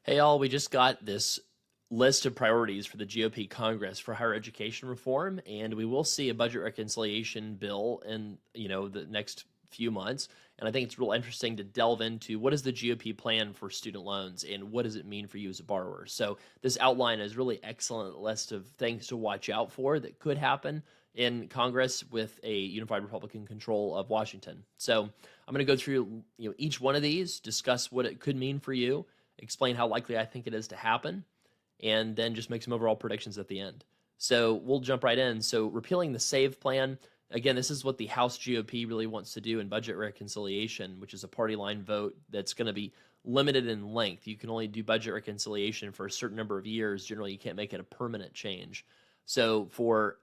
Hey, all, we just got this list of priorities for the GOP Congress for higher education reform, and we will see a budget reconciliation bill in, the next few months. And I think it's real interesting to delve into what is the GOP plan for student loans and what does it mean for you as a borrower. So this outline is really excellent list of things to watch out for that could happen in Congress with a unified Republican control of Washington. So I'm going to go through each one of these, discuss what it could mean for you, explain how likely I think it is to happen, and then just make some overall predictions at the end. So we'll jump right in. So repealing the SAVE plan, again, this is what the House GOP really wants to do in budget reconciliation, which is a party line vote that's going to be limited in length. You can only do budget reconciliation for a certain number of years. Generally, you can't make it a permanent change. So for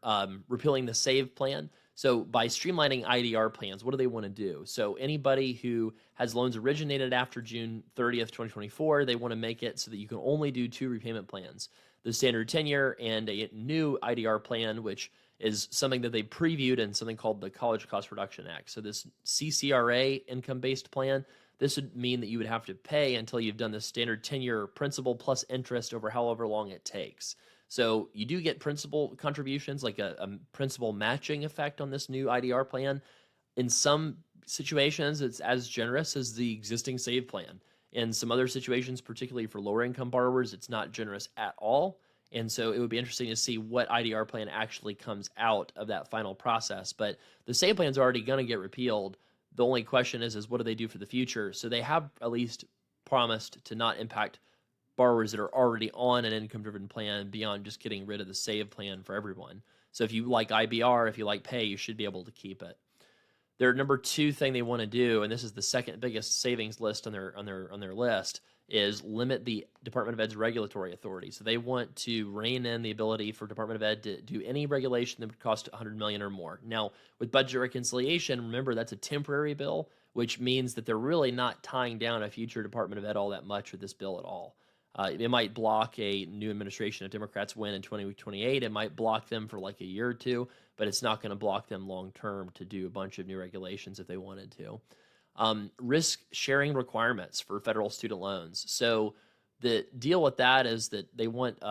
repealing the SAVE plan, so by streamlining IDR plans, what do they want to do? So anybody who has loans originated after June 30th, 2024, they want to make it so that you can only do two repayment plans, the standard 10-year and a new IDR plan, which is something that they previewed in something called the College Cost Reduction Act. So this CCRA income-based plan, this would mean that you would have to pay until you've done the standard 10-year principal plus interest over however long it takes. So you do get principal contributions, like a principal matching effect on this new IDR plan. In some situations, it's as generous as the existing SAVE plan. In some other situations, particularly for lower income borrowers, it's not generous at all. And so it would be interesting to see what IDR plan actually comes out of that final process. But the SAVE plan is already going to get repealed. The only question is what do they do for the future? So they have at least promised to not impact borrowers that are already on an income-driven plan beyond just getting rid of the SAVE plan for everyone. So if you like IBR, if you like pay, you should be able to keep it. Their number two thing they want to do, and this is the second biggest savings list on their list, is limit the Department of Ed's regulatory authority. So they want to rein in the ability for Department of Ed to do any regulation that would cost $100 million or more. Now, with budget reconciliation, remember that's a temporary bill, which means that they're really not tying down a future Department of Ed all that much with this bill at all. It might block a new administration if Democrats win in 2028. It might block them for like a year or two, but it's not going to block them long term to do a bunch of new regulations if they wanted to. Risk sharing requirements for federal student loans. So the deal with that is that they want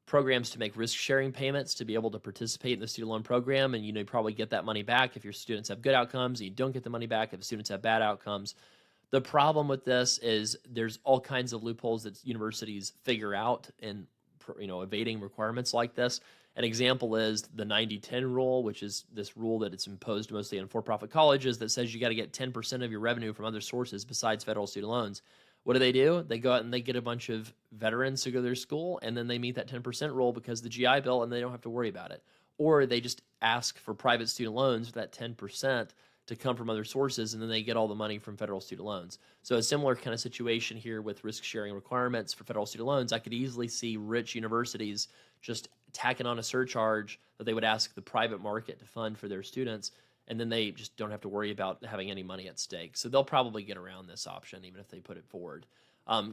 programs to make risk sharing payments to be able to participate in the student loan program, and you probably get that money back if your students have good outcomes, and you don't get the money back if students have bad outcomes. The problem with this is there's all kinds of loopholes that universities figure out in evading requirements like this. An example is the 90-10 rule, which is this rule that it's imposed mostly on for-profit colleges that says you got to get 10% of your revenue from other sources besides federal student loans. What do? They go out and they get a bunch of veterans to go to their school, and then they meet that 10% rule because the GI Bill, and they don't have to worry about it. Or they just ask for private student loans for that 10% to come from other sources, and then they get all the money from federal student loans. So a similar kind of situation here with risk-sharing requirements for federal student loans. I could easily see rich universities just tacking on a surcharge that they would ask the private market to fund for their students, and then they just don't have to worry about having any money at stake. So they'll probably get around this option, even if they put it forward.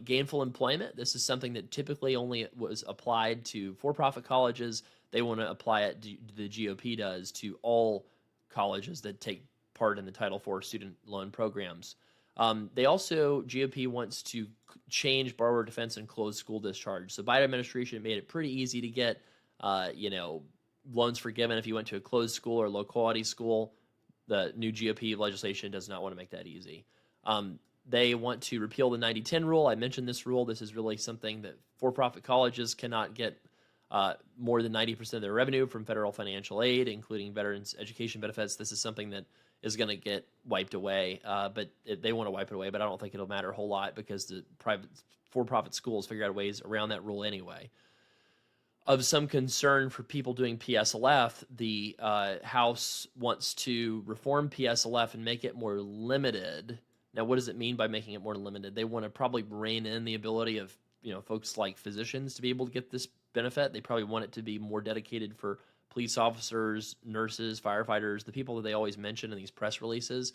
Gainful employment, this is something that typically only was applied to for-profit colleges. They want to apply it, the GOP does, to all colleges that take part in the Title IV student loan programs. They also, GOP wants to change borrower defense and close school discharge. So Biden administration made it pretty easy to get, loans forgiven if you went to a closed school or low quality school. The new GOP legislation does not want to make that easy. They want to repeal the 90-10 rule. I mentioned this rule. This is really something that for-profit colleges cannot get more than 90% of their revenue from federal financial aid, including veterans education benefits. This is something that is going to get wiped away, but they want to wipe it away, but I don't think it'll matter a whole lot because the for-profit schools figure out ways around that rule anyway. Of some concern for people doing PSLF, the House wants to reform PSLF and make it more limited. Now, what does it mean by making it more limited? They want to probably rein in the ability of folks like physicians to be able to get this benefit. They probably want it to be more dedicated for police officers, nurses, firefighters, the people that they always mention in these press releases.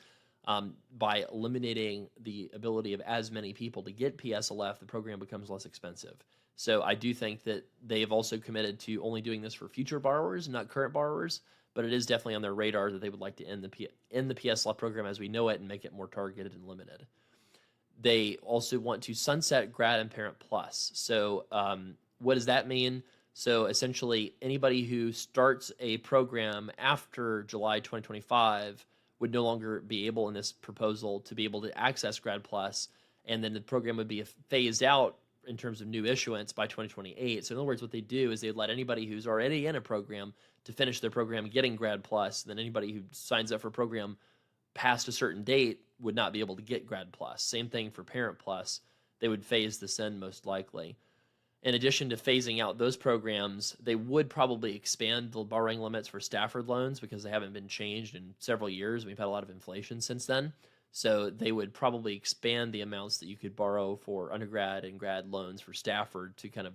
By eliminating the ability of as many people to get PSLF, the program becomes less expensive. So I do think that they have also committed to only doing this for future borrowers, not current borrowers, but it is definitely on their radar that they would like to end the PSLF program as we know it and make it more targeted and limited. They also want to sunset Grad and Parent Plus. So what does that mean? So essentially, anybody who starts a program after July 2025 would no longer be able, in this proposal, to be able to access Grad Plus, and then the program would be phased out in terms of new issuance by 2028. So in other words, what they do is they let anybody who's already in a program to finish their program getting Grad Plus. Then anybody who signs up for a program past a certain date would not be able to get Grad Plus. Same thing for Parent Plus. They would phase this in most likely. In addition to phasing out those programs, they would probably expand the borrowing limits for Stafford loans because they haven't been changed in several years. We've had a lot of inflation since then. So they would probably expand the amounts that you could borrow for undergrad and grad loans for Stafford to kind of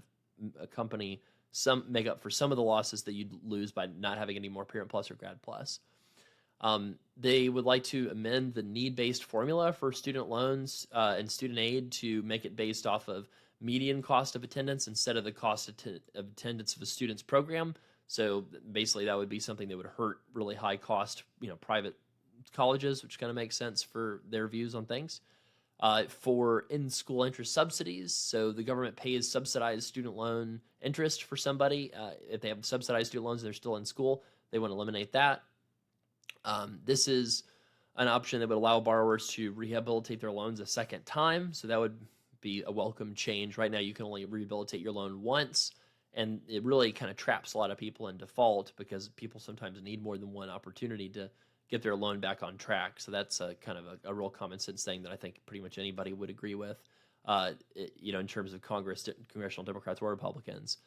make up for some of the losses that you'd lose by not having any more Parent Plus or Grad Plus. They would like to amend the need-based formula for student loans and student aid to make it based off of median cost of attendance instead of the cost of attendance of a student's program. So basically that would be something that would hurt really high cost, private colleges, which kind of makes sense for their views on things. For in-school interest subsidies, so the government pays subsidized student loan interest for somebody. If they have subsidized student loans and they're still in school, they want to eliminate that. This is an option that would allow borrowers to rehabilitate their loans a second time. So that would be a welcome change. Right now, you can only rehabilitate your loan once, and it really kind of traps a lot of people in default because people sometimes need more than one opportunity to get their loan back on track. So that's kind of a real common sense thing that I think pretty much anybody would agree with, in terms of congressional Democrats or Republicans.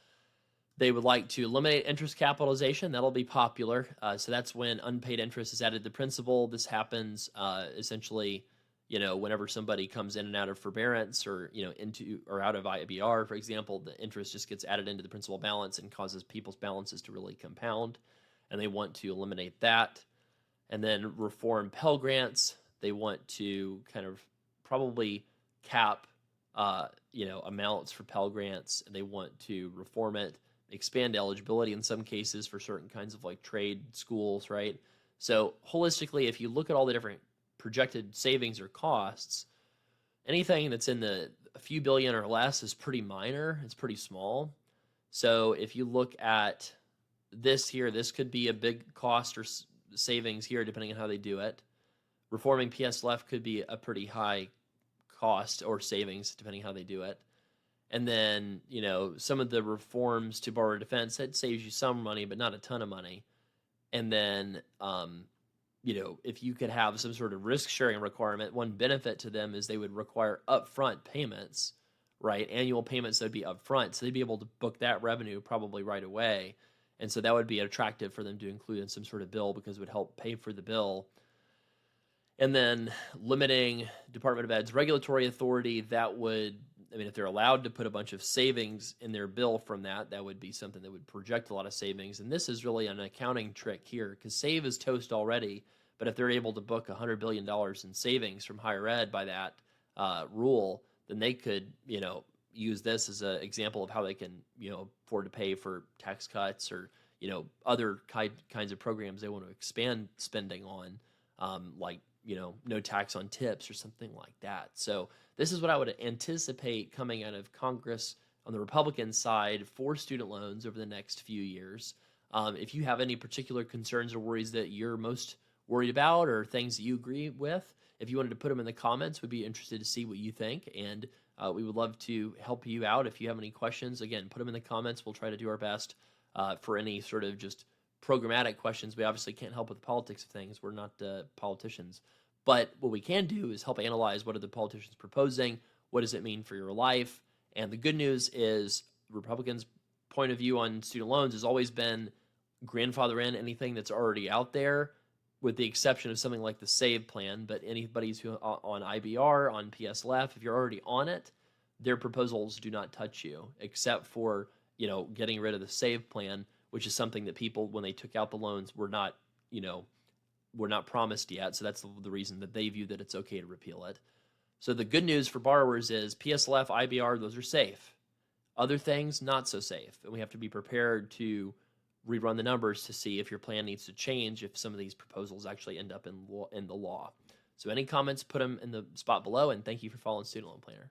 They would like to eliminate interest capitalization. That'll be popular. So that's when unpaid interest is added to principal. This happens essentially, whenever somebody comes in and out of forbearance or, into or out of IBR, for example, the interest just gets added into the principal balance and causes people's balances to really compound. And they want to eliminate that. And then reform Pell Grants. They want to kind of probably cap, amounts for Pell Grants. And they want to reform it, expand eligibility in some cases for certain kinds of like trade schools, right? So holistically, if you look at all the different projected savings or costs, anything that's in a few billion or less is pretty minor. It's pretty small. So if you look at this here, this could be a big cost or savings here, depending on how they do it. Reforming PSLF could be a pretty high cost or savings, depending on how they do it. And then, some of the reforms to borrower defense, that saves you some money, but not a ton of money. And then, if you could have some sort of risk sharing requirement, one benefit to them is they would require upfront payments, right? Annual payments that would be upfront. So they'd be able to book that revenue probably right away. And so that would be attractive for them to include in some sort of bill because it would help pay for the bill. And then limiting Department of Ed's regulatory authority, if they're allowed to put a bunch of savings in their bill from that would be something that would project a lot of savings. And this is really an accounting trick here because SAVE is toast already. But if they're able to book $100 billion in savings from higher ed by that rule, then they could, use this as an example of how they can, afford to pay for tax cuts or, other kinds of programs they want to expand spending on, like, no tax on tips or something like that. So this is what I would anticipate coming out of Congress on the Republican side for student loans over the next few years. If you have any particular concerns or worries that you're most worried about or things that you agree with, if you wanted to put them in the comments, we'd be interested to see what you think. And we would love to help you out. If you have any questions, again, put them in the comments. We'll try to do our best for any sort of just programmatic questions. We obviously can't help with the politics of things. We're not politicians. But what we can do is help analyze what are the politicians proposing, what does it mean for your life. And the good news is Republicans' point of view on student loans has always been grandfather in anything that's already out there, with the exception of something like the SAVE plan. But anybody who's on IBR, on PSLF, if you're already on it, their proposals do not touch you, except for, getting rid of the SAVE plan, which is something that people, when they took out the loans, were not promised yet. So that's the reason that they view that it's okay to repeal it. So the good news for borrowers is PSLF, IBR, those are safe. Other things, not so safe. And we have to be prepared to rerun the numbers to see if your plan needs to change if some of these proposals actually end up in the law. So any comments, put them in the spot below, and thank you for following Student Loan Planner.